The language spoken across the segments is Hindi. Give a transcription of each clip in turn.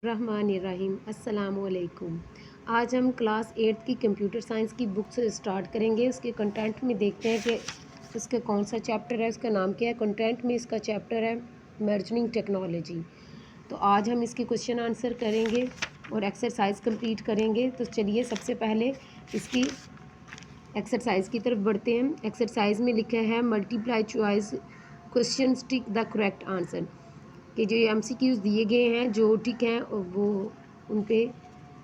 रहमानिर्रहीम अस्सलामुअलैकुम। आज हम क्लास 8 की कंप्यूटर साइंस की बुक से स्टार्ट करेंगे। उसके कंटेंट में देखते हैं कि इसका कौन सा चैप्टर है, उसका नाम क्या है। कंटेंट में इसका चैप्टर है इमर्जिंग टेक्नोलॉजी। तो आज हम इसके क्वेश्चन आंसर करेंगे और एक्सरसाइज कंप्लीट करेंगे। तो चलिए सबसे पहले इसकी एक्सरसाइज की तरफ बढ़ते हैं। एक्सरसाइज में लिखा है multiply choice question tick the correct answer, कि जो MCQs दिए गए हैं जो टिक हैं वो उन पे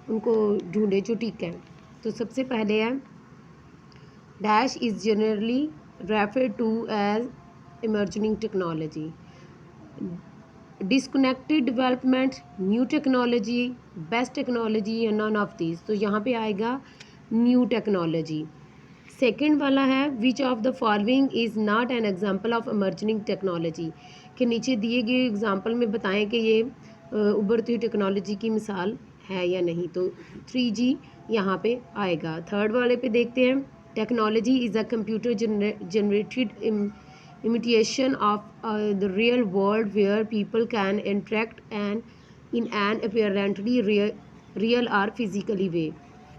उनको ढूंढे जो टिक हैं। तो सबसे पहले है dash is generally refer to as emerging technology, disconnected development, new technology, best technology या नन ऑफ दीज। तो यहाँ पे आएगा न्यू टेक्नोलॉजी। सेकेंड वाला है which of the following is not an example of emerging technology, के नीचे दिए गए एग्जाम्पल में बताएं कि ये उभरती हुई टेक्नोलॉजी की मिसाल है या नहीं। तो 3G यहाँ पे आएगा। थर्ड वाले पे देखते हैं technology is a computer generated imitation of the real world where people can interact and in an apparently real or physically way।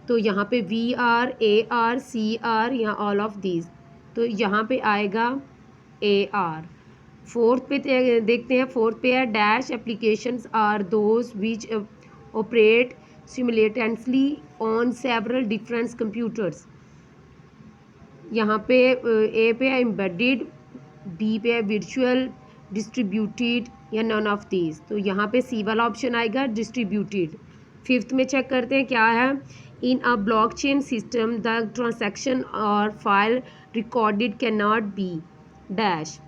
तो यहाँ पे VR, AR, CR या ऑल ऑफ दीज। तो यहाँ पे आएगा AR। फोर्थ पे देखते हैं। फोर्थ पे है dash applications are those which operate simultaneously on several different computers. यहाँ पे ए पे है एम्बेडेड, बी पे है वर्चुअल, डिस्ट्रीब्यूटेड या नन ऑफ दीज। तो यहाँ पे सी वाला ऑप्शन आएगा डिस्ट्रीब्यूटेड। फिफ्थ में चेक करते हैं क्या है। In a blockchain system the transaction और file recorded can not be dash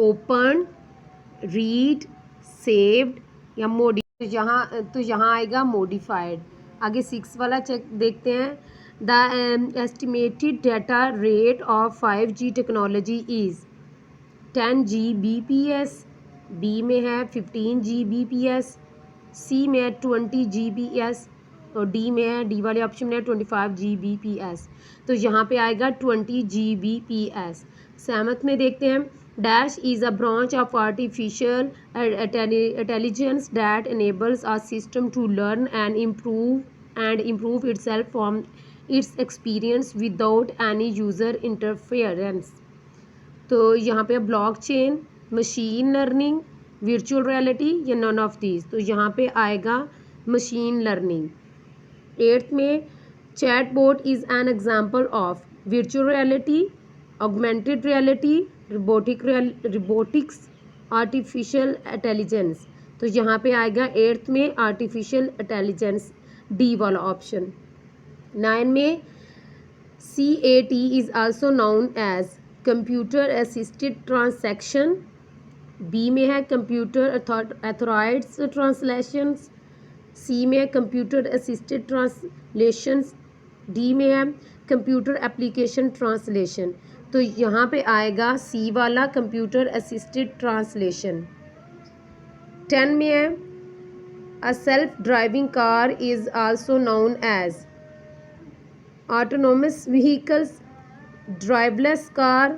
open, read, saved या मोडी। तो यहाँ आएगा मोडिफाइड। आगे 6 वाला चेक देखते हैं। The estimated data rate of 5G technology is 10 Gbps, B में है 15 Gbps, सी में है 20 Gbps और डी में है, डी वाले ऑप्शन में है 25 Gbps। तो यहाँ पे आएगा 20 Gbps। सहमत में देखते हैं dash is a branch of artificial intelligence that enables a system to learn and improve itself from its experience without any user interference। तो यहाँ पे blockchain, machine learning, virtual reality या नन ऑफ दीज। तो यहाँ पे आएगा मशीन लर्निंग। 8th में chatbot is an example of virtual reality, augmented reality, robotics, artificial intelligence. तो यहाँ पे आएगा 8th में आर्टिफिशियल इंटेलिजेंस, डी वाला ऑप्शन। 9 में CAT is also known as computer assisted transaction, B में है कंप्यूटर अथॉराइज्ड ट्रांसलेशंस, सी में है कंप्यूटर असिस्टेड ट्रांसलेशंस, डी में है कंप्यूटर एप्लीकेशन ट्रांसलेशन। तो यहाँ पे आएगा सी वाला कंप्यूटर असिस्टेड ट्रांसलेशन। 10 में है a self driving car is also known as autonomous vehicles, driverless car,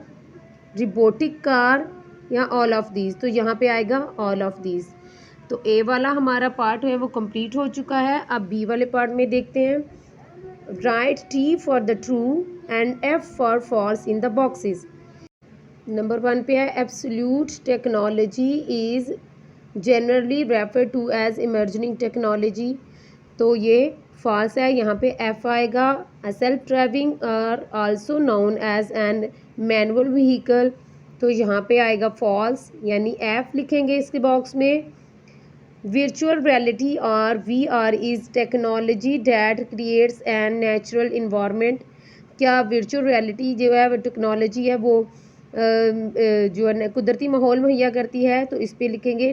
robotic car या ऑल ऑफ दीज। तो यहाँ पे आएगा ऑल ऑफ दीज। तो ए वाला हमारा पार्ट है वो कंप्लीट हो चुका है। अब बी वाले पार्ट में देखते हैं। Write T for the true and F for false in the boxes. Number 1 पे है absolute technology is generally refer to as emerging technology. तो ये फॉल्स है। यहाँ पे F आएगा। A self driving are also known as an manual vehicle. तो यहाँ पे आएगा फॉल्स, यानी F लिखेंगे इसके बॉक्स में। वर्चुअल रियलिटी और VR is technology that creates an natural environment. क्या वर्चुअल रियलिटी जो है वो टेक्नोलॉजी है वो जो है कुदरती माहौल मुहैया करती है। तो इस पे लिखेंगे,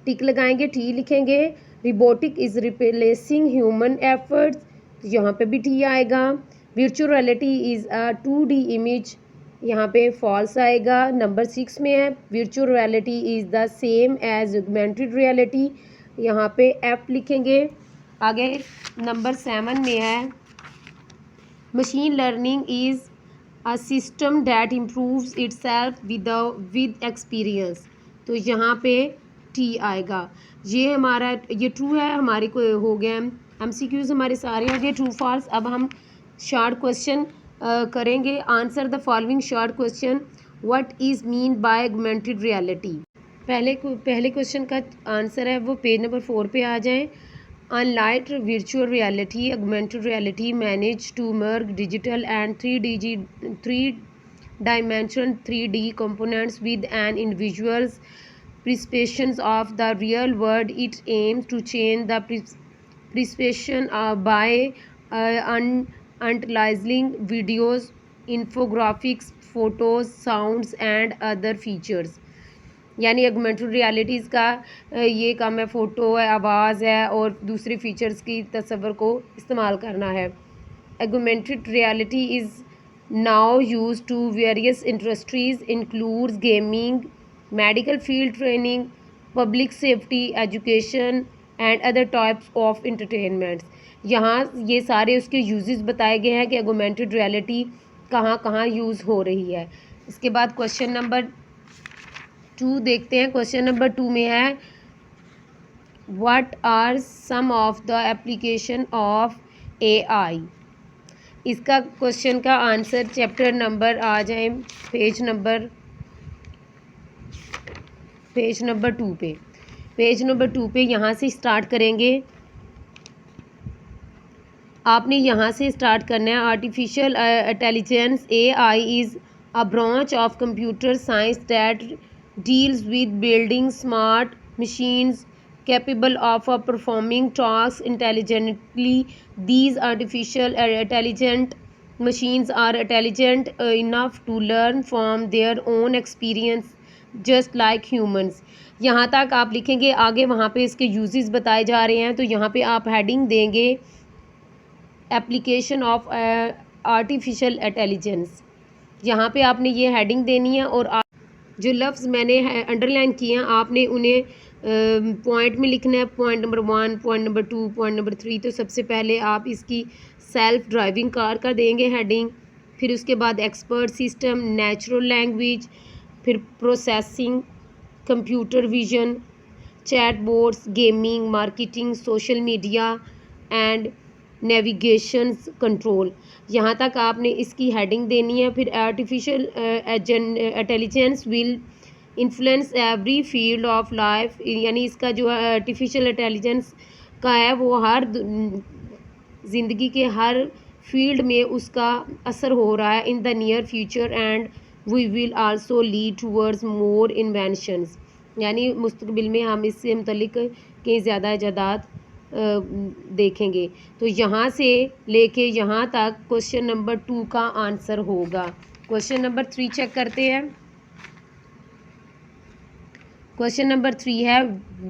टिक लगाएंगे, T लिखेंगे। Robotic is replacing human efforts. तो यहाँ पे भी T आएगा। Virtual reality is a 2D image, यहाँ पे फॉल्स आएगा। नंबर 6 में है virtual reality is the same as augmented reality, यहाँ पे F लिखेंगे। आगे नंबर 7 में है machine learning is a system that improves itself with experience. तो यहाँ पे टी आएगा। ये हमारा ये ट्रू है, हमारे को हो गया MCQs हमारे सारे हो गए ट्रू फॉल्स। अब हम शॉर्ट क्वेश्चन करेंगे। Answer the following short question. What is mean by augmented reality. पहले क्वेश्चन का आंसर है वो पेज नंबर 4 पे आ जाएं। Unlike virtual reality, augmented reality managed to merge digital and 3-dimensional 3D components with an individual's perception of the real world. It aims to change the perception by utilizing videos, infographics, photos, sounds, and other features. यानी ऑगमेंटेड रियलिटीज़ का ये काम है, फ़ोटो है, आवाज़ है और दूसरे फीचर्स की तस्वर को इस्तेमाल करना है। Augmented reality is now use to various industries includes gaming, medical field, training, public safety, education and other types of entertainments. यहाँ ये सारे उसके यूजेस बताए गए हैं कि ऑगमेंटेड रियलिटी कहाँ कहाँ यूज़ हो रही है। इसके बाद क्वेश्चन नंबर 2 देखते हैं। क्वेश्चन नंबर 2 में है what are some of the application of AI। इसका क्वेश्चन का आंसर चैप्टर नंबर आ जाए पेज नंबर 2 पे। पेज नंबर 2 पे यहाँ से स्टार्ट करेंगे। आपने यहाँ से स्टार्ट करना है। Artificial intelligence AI is a branch of computer science that deals with building smart machines capable of performing tasks intelligently. These artificial intelligent machines are intelligent enough to learn from their own experience just like humans. यहाँ तक आप लिखेंगे। आगे वहाँ पे इसके यूजेस बताए जा रहे हैं, तो यहाँ पे आप हेडिंग देंगे एप्लीकेशन ऑफ आर्टिफिशियल इंटेलिजेंस। यहाँ पे आपने ये हेडिंग देनी है और जो लफ्ज़ मैंने अंडरलाइन किए हैं आपने उन्हें पॉइंट में लिखना है। Point number 1, point number 2, point number 3। तो सबसे पहले आप इसकी सेल्फ ड्राइविंग कार का देंगे हेडिंग, फिर उसके बाद एक्सपर्ट सिस्टम, नेचुरल लैंग्वेज, फिर processing, computer vision, chatbots, gaming, marketing, social media and navigation control. यहाँ तक आपने इसकी हेडिंग देनी है। फिर artificial intelligence will influence every field of life, यानी इसका जो आर्टिफिशियल इंटेलिजेंस का है वो हर ज़िंदगी के हर फील्ड में उसका असर हो रहा है। In the near future and we will also lead towards more inventions, यानी मुस्तकबिल में हम इससे मुतल्लिक कई ज़्यादा इजादात देखेंगे। तो यहाँ से लेके यहाँ तक क्वेश्चन नंबर 2 का आंसर होगा। क्वेश्चन नंबर 3 चेक करते हैं। क्वेश्चन नंबर 3 है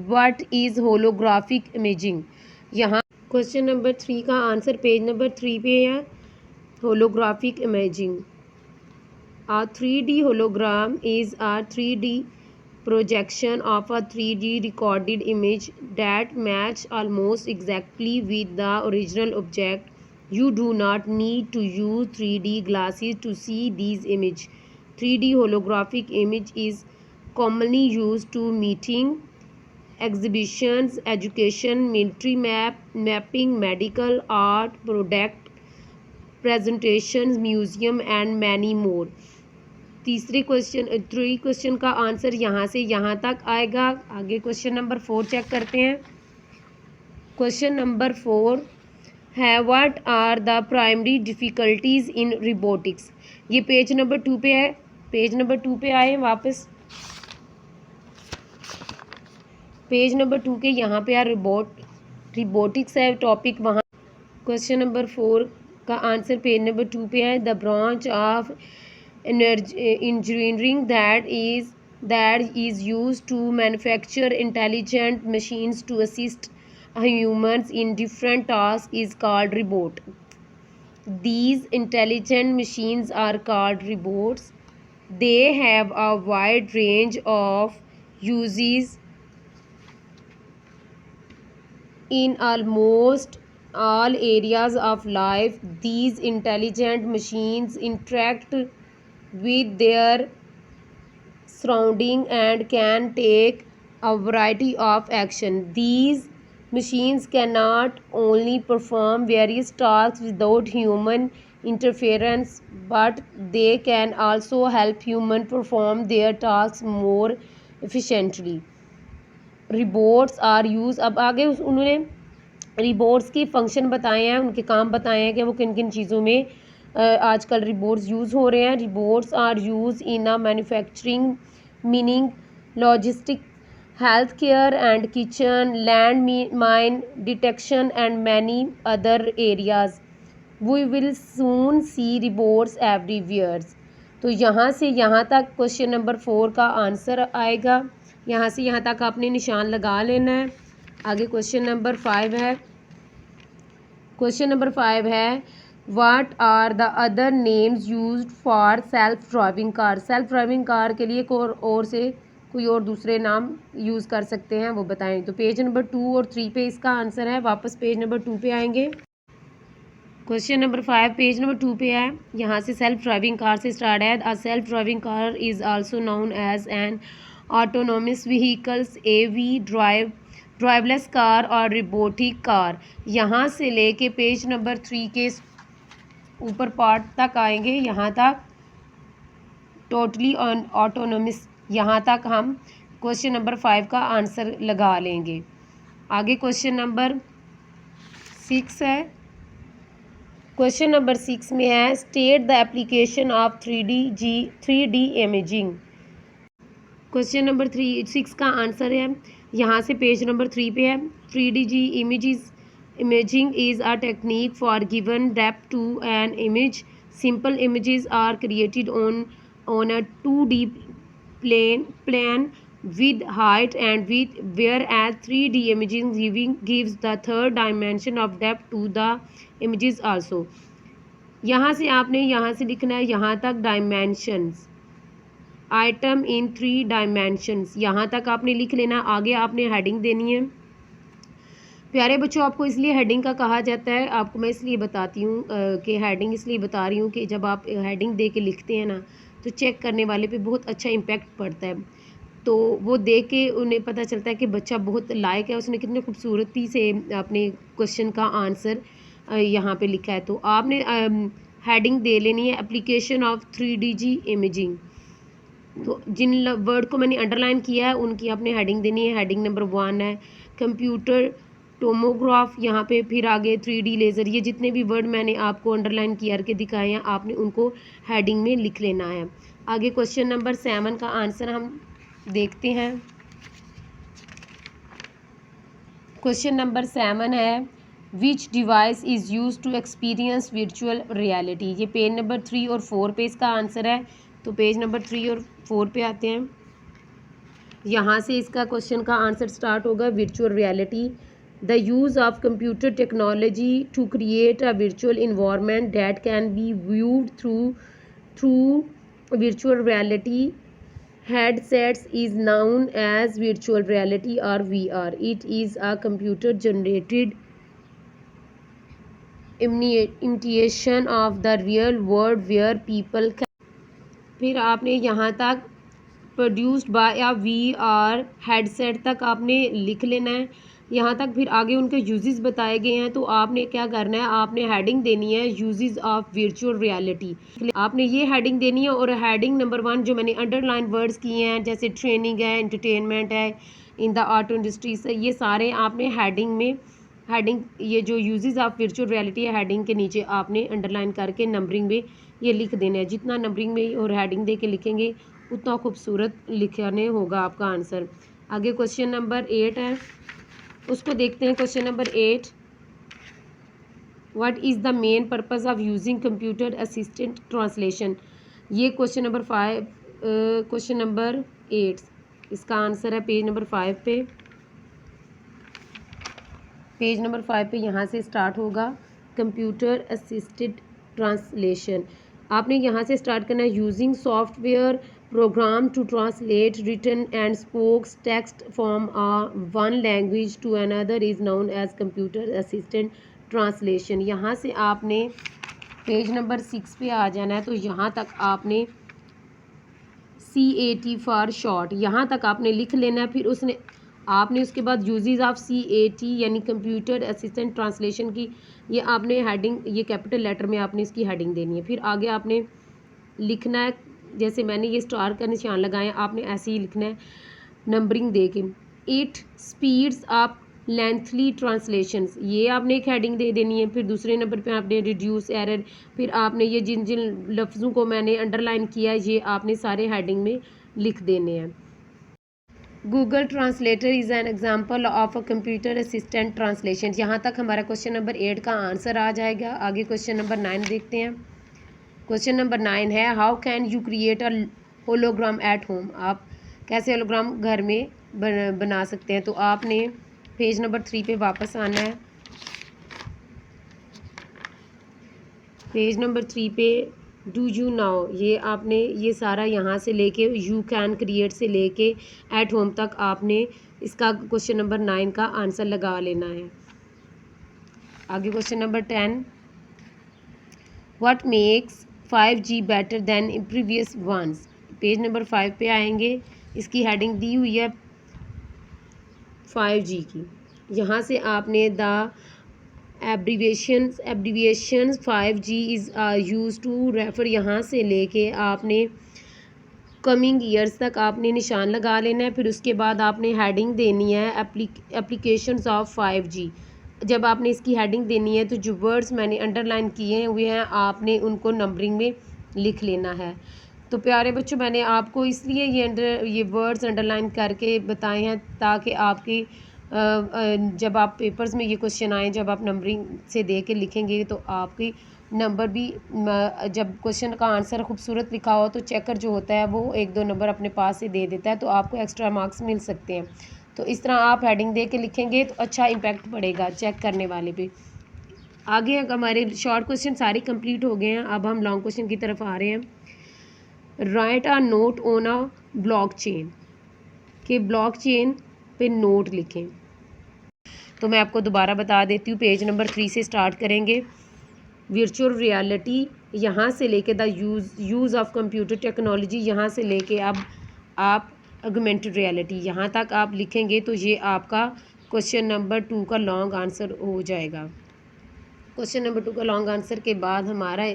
व्हाट इज़ होलोग्राफिक इमेजिंग। यहाँ क्वेश्चन नंबर 3 का आंसर पेज नंबर 3 पे है। Holographic imaging, a 3D hologram is a 3D projection of a 3D recorded image that match almost exactly with the original object. You do not need to use 3D glasses to see these image. 3D holographic image is commonly used to meeting, exhibitions, education, military mapping, medical, art, product presentations, museum and many more. तीसरे क्वेश्चन का आंसर यहाँ से यहाँ तक आएगा। आगे क्वेश्चन नंबर 4 चेक करते हैं। क्वेश्चन नंबर 4 है what are the primary difficulties in robotics. ये पेज नंबर 2 पे है। पेज नंबर 2 पे आए वापस। पेज नंबर 2 के यहाँ पे है रोबोटिक्स है टॉपिक। वहाँ क्वेश्चन नंबर 4 का आंसर पेज नंबर 2 पे है। The branch of engineering that is used to manufacture intelligent machines to assist humans in different tasks is called robot. These intelligent machines are called robots. They have a wide range of uses in almost all areas of life. These intelligent machines interact with their surrounding and can take a variety of action. These machines cannot only perform various tasks without human interference, but they can also help human perform their tasks more efficiently. Robots are used, अब आगे उन्होंने रिबोट्स के फंक्शन बताए हैं, उनके काम बताए हैं कि वो किन किन चीज़ों में आजकल रिबोट्स यूज़ हो रहे हैं. Robots are use in a manufacturing, mining, logistic, health care and kitchen, land mine detection and many other areas. We will soon see robots everywhere. तो यहाँ से यहाँ तक क्वेश्चन नंबर 4 का आंसर आएगा. यहाँ से यहाँ तक आपने निशान लगा लेना है. आगे क्वेश्चन नंबर 5 है. क्वेश्चन नंबर 5 है, what are the other names used for self driving car. Self driving car के लिए कोई और दूसरे नाम यूज़ कर सकते हैं, वो बताएं. तो पेज नंबर 2 और 3 पे इसका आंसर है. वापस पेज नंबर 2 पे आएंगे. क्वेश्चन नंबर 5 पेज नंबर 2 पे है. यहाँ से सेल्फ ड्राइविंग कार से स्टार्ट है. A self driving car is also known as an autonomous vehicles, AV, driverless car और रोबोटिक कार. यहाँ से लेके पेज नंबर 3 के ऊपर पार्ट तक आएंगे. यहाँ तक टोटली ऑटोनोमस, यहाँ तक हम क्वेश्चन नंबर 5 का आंसर लगा लेंगे. आगे क्वेश्चन नंबर 6 है. क्वेश्चन नंबर 6 में है, state the application of 3D imaging. Question number 6 का आंसर है, यहाँ से पेज नंबर 3 पे है. 3D imaging is a technique for giving depth to an image. Simple images are created on a 2D plane with height and width, whereas 3D imaging gives the third dimension of depth to the images also. यहाँ से आपने यहाँ से लिखना है यहाँ तक डायमेंशंस, आइटम इन 3 डायमेंशंस, यहाँ तक आपने लिख लेना. आगे आपने हेडिंग देनी है. प्यारे बच्चों, आपको इसलिए हेडिंग का कहा जाता है, आपको मैं इसलिए बताती हूँ कि हेडिंग इसलिए बता रही हूँ कि जब आप हेडिंग दे के लिखते हैं ना, तो चेक करने वाले पे बहुत अच्छा इम्पैक्ट पड़ता है. तो वो देख के उन्हें पता चलता है कि बच्चा बहुत लायक है, उसने कितने खूबसूरती से अपने क्वेश्चन का आंसर यहाँ पे लिखा है. तो आपने हेडिंग दे लेनी है, एप्लीकेशन ऑफ 3D इमेजिंग. तो जिन वर्ड को मैंने अंडरलाइन किया है उनकी आपने हेडिंग देनी है. हेडिंग नंबर 1 है कंप्यूटर टोमोग्राफ, यहाँ पे फिर आगे 3D लेज़र. ये जितने भी वर्ड मैंने आपको अंडरलाइन किया के दिखाए हैं, आपने उनको हेडिंग में लिख लेना है. आगे क्वेश्चन नंबर 7 का आंसर हम देखते हैं. क्वेश्चन नंबर 7 है, which device is use to experience virtual reality. ये पेज नंबर 3 और 4 पे इसका आंसर है. तो पेज नंबर 3 और 4 पे आते हैं. यहाँ से इसका क्वेश्चन का आंसर स्टार्ट होगा. Virtual reality, the use of computer technology to create a virtual environment that can be viewed through virtual reality headsets is known as virtual reality or VR. It is a computer generated imitation of the real world where people can. फिर आपने यहाँ तक produced by a VR headset तक आपने लिख लेना है. यहाँ तक फिर आगे उनके यूजेस बताए गए हैं. तो आपने क्या करना है, आपने हेडिंग देनी है यूजेस ऑफ वर्चुअल रियलिटी. आपने ये हेडिंग देनी है. और हेडिंग नंबर 1 जो मैंने अंडरलाइन वर्ड्स किए हैं, जैसे ट्रेनिंग है, एंटरटेनमेंट है, इन द ऑटो इंडस्ट्री से, ये सारे आपने हेडिंग ये जो यूजेस ऑफ वर्चुअल रियलिटी है, हेडिंग के नीचे आपने अंडरलाइन करके नंबरिंग में ये लिख देना है. जितना नंबरिंग में और हेडिंग दे के लिखेंगे उतना खूबसूरत लिखने होगा आपका आंसर. आगे क्वेश्चन नंबर 8 है, उसको देखते हैं. Question number 8, what is the main purpose of using computer assistant translation. ये क्वेश्चन नंबर 5 क्वेश्चन नंबर 8 इसका आंसर है पेज नंबर 5 पे. पेज नंबर 5 पे यहाँ से स्टार्ट होगा कंप्यूटर असिस्टेड ट्रांसलेशन. आपने यहाँ से स्टार्ट करना है. Using software program to translate written and spokes text from one language to another is known as computer assistant translation. यहाँ से आपने पेज नंबर 6 पे आ जाना है. तो यहाँ तक आपने CAT फॉर शॉर्ट, यहाँ तक आपने लिख लेना है। फिर आपने उसके बाद यूजेस ऑफ CAT यानी कंप्यूटर असिस्टेंट ट्रांसलेशन की ये आपने हेडिंग, ये कैपिटल लेटर में आपने इसकी हेडिंग देनी है। फिर आगे आपने लिखना है, जैसे मैंने ये स्टार का निशान लगाया, आपने ऐसे ही लिखना है नंबरिंग दे के। 8 स्पीड्स ऑफ लेंथली ट्रांसलेशंस, ये आपने एक हेडिंग दे देनी है। फिर दूसरे नंबर पे आपने रिड्यूस एरर, फिर आपने ये जिन जिन लफ्ज़ों को मैंने अंडरलाइन किया ये आपने सारे हेडिंग में लिख देने हैं। Google translator is an example of a computer assistant translation. यहाँ तक हमारा क्वेश्चन नंबर 8 का आंसर आ जाएगा। आगे क्वेश्चन नंबर 9 देखते हैं। क्वेश्चन नंबर 9 है how can you create a hologram at home. आप कैसे होलोग्राम घर में बना सकते हैं। तो आपने पेज नंबर 3 पे वापस आना है। पेज नंबर 3 पे डू यू नाउ, ये आपने ये सारा यहाँ से लेके यू कैन क्रिएट से लेके एट होम तक आपने इसका क्वेश्चन नंबर 9 का आंसर लगा लेना है। आगे question number 10, what makes 5G better than previous ones. Page number 5 पे आएंगे, इसकी हेडिंग दी हुई है 5G की। यहाँ से आपने the abbreviations 5G is use to refer, यहाँ से लेके आपने कमिंग ईयर्स तक आपने निशान लगा लेना है। फिर उसके बाद आपने हेडिंग देनी है एप्लीकेशंस ऑफ 5G। जब आपने इसकी हेडिंग देनी है तो जो वर्ड्स मैंने अंडरलाइन किए हुए हैं आपने उनको नंबरिंग में लिख लेना है। तो प्यारे बच्चों, मैंने आपको इसलिए ये वर्ड्स अंडरलाइन करके बताए हैं ताकि आपकी जब आप पेपर्स में ये क्वेश्चन आए, जब आप नंबरिंग से दे के लिखेंगे तो आपकी नंबर भी, जब क्वेश्चन का आंसर खूबसूरत लिखा हो तो चेकर जो होता है वो 1-2 नंबर अपने पास से दे देता है, तो आपको एक्स्ट्रा मार्क्स मिल सकते हैं। तो इस तरह आप हेडिंग दे के लिखेंगे तो अच्छा इम्पैक्ट पड़ेगा चेक करने वाले पे। आगे हमारे शॉर्ट क्वेश्चन सारे कंप्लीट हो गए हैं। अब हम लॉन्ग क्वेश्चन की तरफ आ रहे हैं। Right a note on a block chain, के ब्लॉक चेन पे नोट लिखें। तो मैं आपको दोबारा बता देती हूँ, पेज नंबर 3 से स्टार्ट करेंगे। वर्चुअल रियलिटी, यहाँ से लेके the use of computer technology, यहाँ से लेके अब आप ऑगमेंटेड रियलिटी, यहाँ तक आप लिखेंगे तो ये आपका क्वेश्चन नंबर 2 का लॉन्ग आंसर हो जाएगा। क्वेश्चन नंबर 2 का लॉन्ग आंसर के बाद हमारा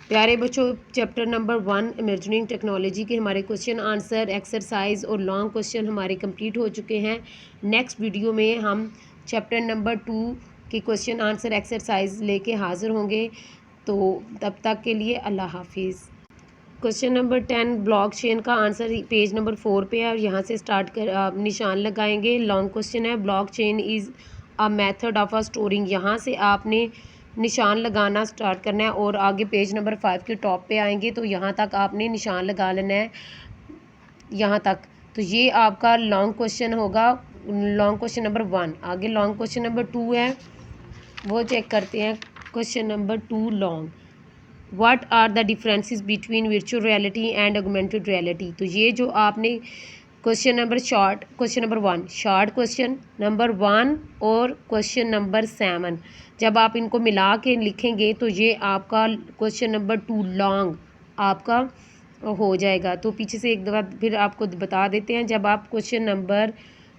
प्यारे बच्चों चैप्टर नंबर 1 इमेजिनिंग टेक्नोलॉजी के हमारे क्वेश्चन आंसर एक्सरसाइज और लॉन्ग क्वेश्चन हमारे कंप्लीट हो चुके हैं। नेक्स्ट वीडियो में हम चैप्टर नंबर 2 के क्वेश्चन आंसर एक्सरसाइज लेके हाज़िर होंगे। तो तब तक के लिए अल्लाह हाफिज़। क्वेश्चन नंबर 10 ब्लॉक चेन का आंसर पेज नंबर 4 पे है और यहाँ से स्टार्ट कर आप निशान लगाएंगे। लॉन्ग क्वेश्चन है block chain is a method of a storing, यहाँ से आपने निशान लगाना स्टार्ट करना है और आगे पेज नंबर 5 के टॉप पे आएंगे तो यहाँ तक आपने निशान लगा लेना है, यहाँ तक। तो ये आपका लॉन्ग क्वेश्चन होगा, लॉन्ग क्वेश्चन नंबर 1। आगे लॉन्ग क्वेश्चन नंबर 2 है, वो चेक करते हैं। Question number 2 long, what are the differences between virtual reality and augmented reality. तो ये जो आपने question number 1 short question number 1 और क्वेश्चन नंबर 7 जब आप इनको मिला के लिखेंगे तो ये आपका क्वेश्चन नंबर 2 लॉन्ग आपका हो जाएगा। तो पीछे से एक दफ़ा फिर आपको बता देते हैं, जब आप क्वेश्चन नंबर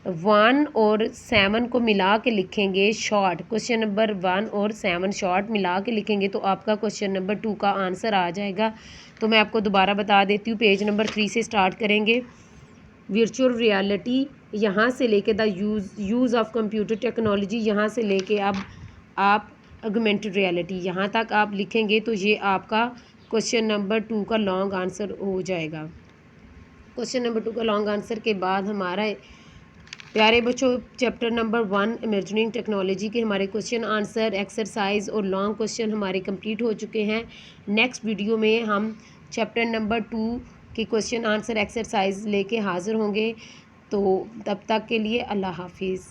1 और 7 को मिला के लिखेंगे शॉर्ट, क्वेश्चन नंबर 1 और 7 शॉर्ट मिला के लिखेंगे तो आपका क्वेश्चन नंबर 2 का आंसर आ जाएगा। तो मैं आपको दोबारा बता देती हूँ, पेज नंबर 3 से स्टार्ट करेंगे। वर्चुअल रियलिटी, यहाँ से लेके the use of computer technology, यहाँ से लेके अब आप ऑगमेंटेड रियलिटी, यहाँ तक आप लिखेंगे तो ये आपका क्वेश्चन नंबर 2 का लॉन्ग आंसर हो जाएगा। क्वेश्चन नंबर 2 का लॉन्ग आंसर के बाद हमारा प्यारे बच्चों चैप्टर नंबर 1 इमेजिनिंग टेक्नोलॉजी के हमारे क्वेश्चन आंसर एक्सरसाइज और लॉन्ग क्वेश्चन हमारे कंप्लीट हो चुके हैं। नेक्स्ट वीडियो में हम चैप्टर नंबर 2 के क्वेश्चन आंसर एक्सरसाइज लेके हाज़िर होंगे। तो तब तक के लिए अल्लाह हाफिज़।